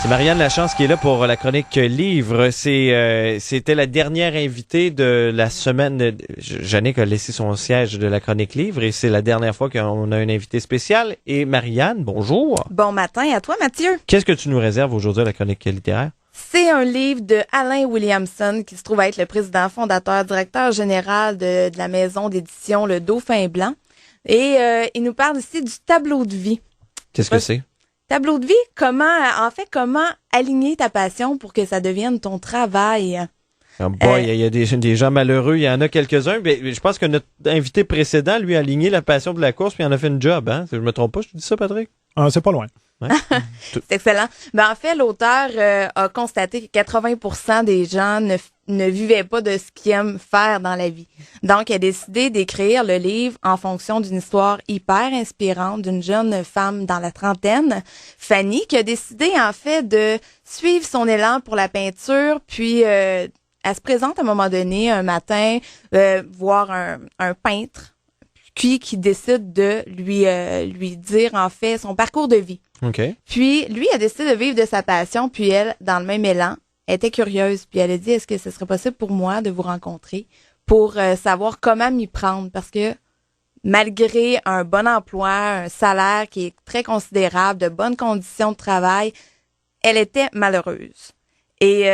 C'est Marianne Lachance qui est là pour la chronique livre. C'était la dernière invitée de la semaine. Jannick a laissé son siège de la chronique livre et c'est la dernière fois qu'on a un invité spécial. Et Marianne, bonjour. Bon matin à toi, Mathieu. Qu'est-ce que tu nous réserves aujourd'hui à la chronique littéraire? C'est un livre de Alain Williamson qui se trouve être le président fondateur, directeur général de la maison d'édition Le Dauphin Blanc. Et il nous parle ici du tableau de vie. Qu'est-ce que c'est? Tableau de vie, comment aligner ta passion pour que ça devienne ton travail? Il y a des gens malheureux, il y en a quelques-uns. Mais je pense que notre invité précédent, lui, a aligné la passion de la course puis il en a fait une job. Hein? Je me trompe pas, je te dis ça, Patrick? C'est pas loin. Ouais. C'est excellent. En fait, l'auteur a constaté que 80% des gens ne vivaient pas de ce qu'ils aiment faire dans la vie. Donc, il a décidé d'écrire le livre en fonction d'une histoire hyper inspirante d'une jeune femme dans la trentaine, Fanny, qui a décidé en fait de suivre son élan pour la peinture, puis elle se présente à un moment donné, un matin, voir un peintre, qui décide de lui dire en fait son parcours de vie. Okay. Puis, lui a décidé de vivre de sa passion, puis elle, dans le même élan, était curieuse, puis elle a dit, est-ce que ce serait possible pour moi de vous rencontrer pour savoir comment m'y prendre? Parce que malgré un bon emploi, un salaire qui est très considérable, de bonnes conditions de travail, elle était malheureuse. Et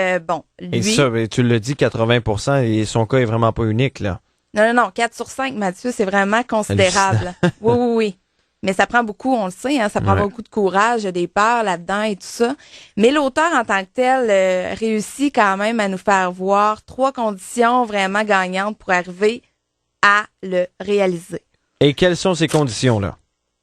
lui... Et ça, tu l'as dit, 80%, et son cas est vraiment pas unique, là. Non, 4 sur 5, Mathieu, c'est vraiment considérable. Oui. Mais ça prend beaucoup, on le sait, hein, ça prend beaucoup de courage, il y a des peurs là-dedans et tout ça. Mais l'auteur en tant que tel réussit quand même à nous faire voir 3 conditions vraiment gagnantes pour arriver à le réaliser. Et quelles sont ces conditions-là?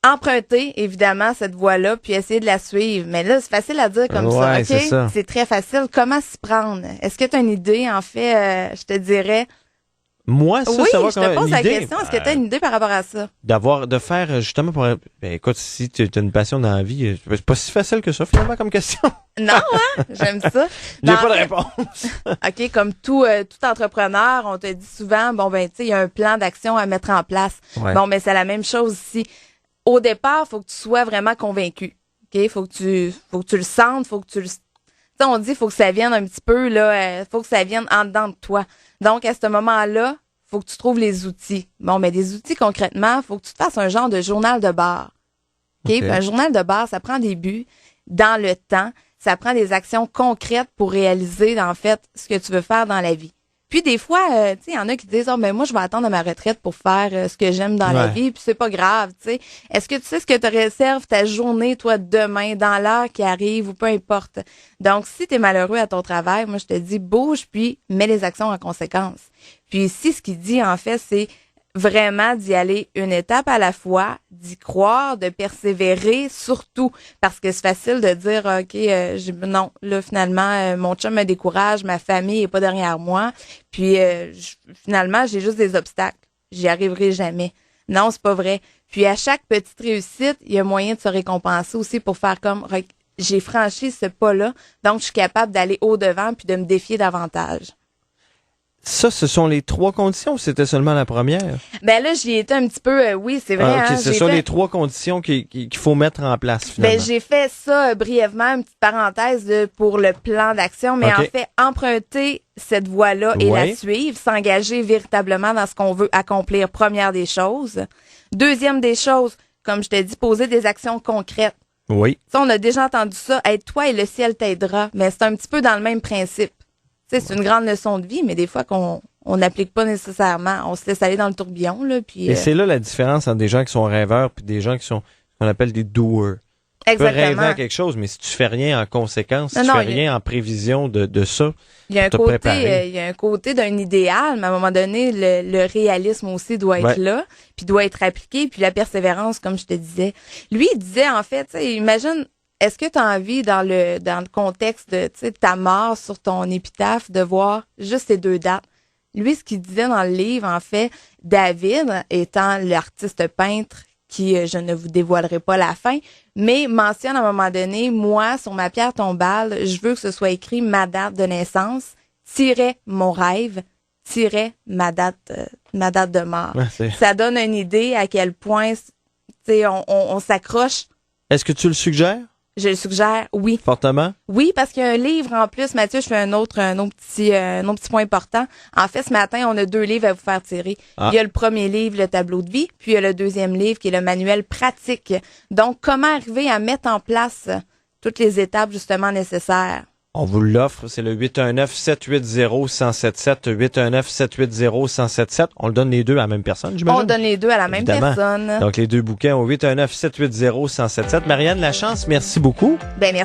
Emprunter, évidemment, cette voie-là, puis essayer de la suivre. Mais là, c'est facile à dire comme ça, OK? C'est très facile. Comment s'y prendre? Est-ce que tu as une idée? En fait, je te dirais... Moi, ça, oui, ça va je te pose la question. Est-ce que tu as une idée par rapport à ça? De faire, justement, écoute, si tu as une passion dans la vie, c'est pas si facile que ça, finalement, comme question. Non, hein? J'aime ça. J'ai pas de réponse. OK, comme tout entrepreneur, on te dit souvent, tu sais, il y a un plan d'action à mettre en place. Ouais. Bon, mais c'est la même chose ici. Au départ, faut que tu sois vraiment convaincu. OK? Faut que tu le sentes, faut que tu le... Tu sais, on dit, faut que ça vienne un petit peu, là, faut que ça vienne en dedans de toi. Donc, à ce moment-là, faut que tu trouves les outils. Bon, mais des outils, concrètement, faut que tu te fasses un genre de journal de bord. OK? Okay. Un journal de bord, ça prend des buts dans le temps. Ça prend des actions concrètes pour réaliser, en fait, ce que tu veux faire dans la vie. Puis des fois, tu sais, il y en a qui disent, mais moi, je vais attendre à ma retraite pour faire ce que j'aime dans la vie, puis c'est pas grave, tu sais. Est-ce que tu sais ce que tu réserves ta journée, toi, demain, dans l'heure qui arrive, ou peu importe. Donc, si tu es malheureux à ton travail, moi, je te dis, bouge, puis mets les actions en conséquence. Puis ici, ce qu'il dit, en fait, c'est vraiment d'y aller une étape à la fois, d'y croire, de persévérer, surtout parce que c'est facile de dire OK, non, là finalement mon chum me décourage, ma famille est pas derrière moi, puis finalement j'ai juste des obstacles, j'y arriverai jamais. Non, c'est pas vrai. Puis à chaque petite réussite, il y a moyen de se récompenser aussi pour faire comme j'ai franchi ce pas-là, donc je suis capable d'aller au-devant puis de me défier davantage. Ça, ce sont les 3 conditions ou c'était seulement la première? Ben là, j'y étais un petit peu, oui, c'est vrai. OK, ce sont les 3 conditions qu'il faut mettre en place, finalement. Ben, j'ai fait ça brièvement, une petite parenthèse pour le plan d'action, mais en fait, emprunter cette voie-là et la suivre, s'engager véritablement dans ce qu'on veut accomplir, première des choses. Deuxième des choses, comme je t'ai dit, poser des actions concrètes. Oui. Ça, on a déjà entendu ça, aide-toi et le ciel t'aidera, mais c'est un petit peu dans le même principe. Tu sais, c'est une grande leçon de vie, mais des fois qu'on n'applique pas nécessairement. On se laisse aller dans le tourbillon, là, puis... Et c'est là la différence entre des gens qui sont rêveurs puis des gens qui sont, qu'on appelle des doers. Exactement. Tu peux rêver à quelque chose, mais si tu fais rien en conséquence, si tu fais rien en prévision de ça, il y a un côté d'un idéal, mais à un moment donné, le réalisme aussi doit être là, puis doit être appliqué, puis la persévérance, comme je te disais. Lui, il disait, en fait, tu sais, imagine... Est-ce que tu as envie, dans le contexte de ta mort sur ton épitaphe, de voir juste ces 2 dates? Lui, ce qu'il disait dans le livre, en fait, David, étant l'artiste peintre qui, je ne vous dévoilerai pas la fin, mais mentionne à un moment donné, moi, sur ma pierre tombale, je veux que ce soit écrit ma date de naissance, mon rêve, ma date de mort. Ouais, ça donne une idée à quel point, on s'accroche. Est-ce que tu le suggères? Je le suggère, oui. Fortement? Oui, parce qu'il y a un livre en plus, Mathieu, je fais un autre petit point important. En fait, ce matin, on a 2 livres à vous faire tirer. Ah. Il y a le premier livre, le tableau de vie, puis il y a le deuxième livre qui est le manuel pratique. Donc, comment arriver à mettre en place toutes les étapes justement nécessaires. On vous l'offre, c'est le 819-780-1077, 819-780-1077. On le donne les deux à la même personne, j'imagine? On donne les deux à la même personne. Donc, les 2 bouquins au 819-780-1077. Marianne Lachance, merci beaucoup. Ben, merci.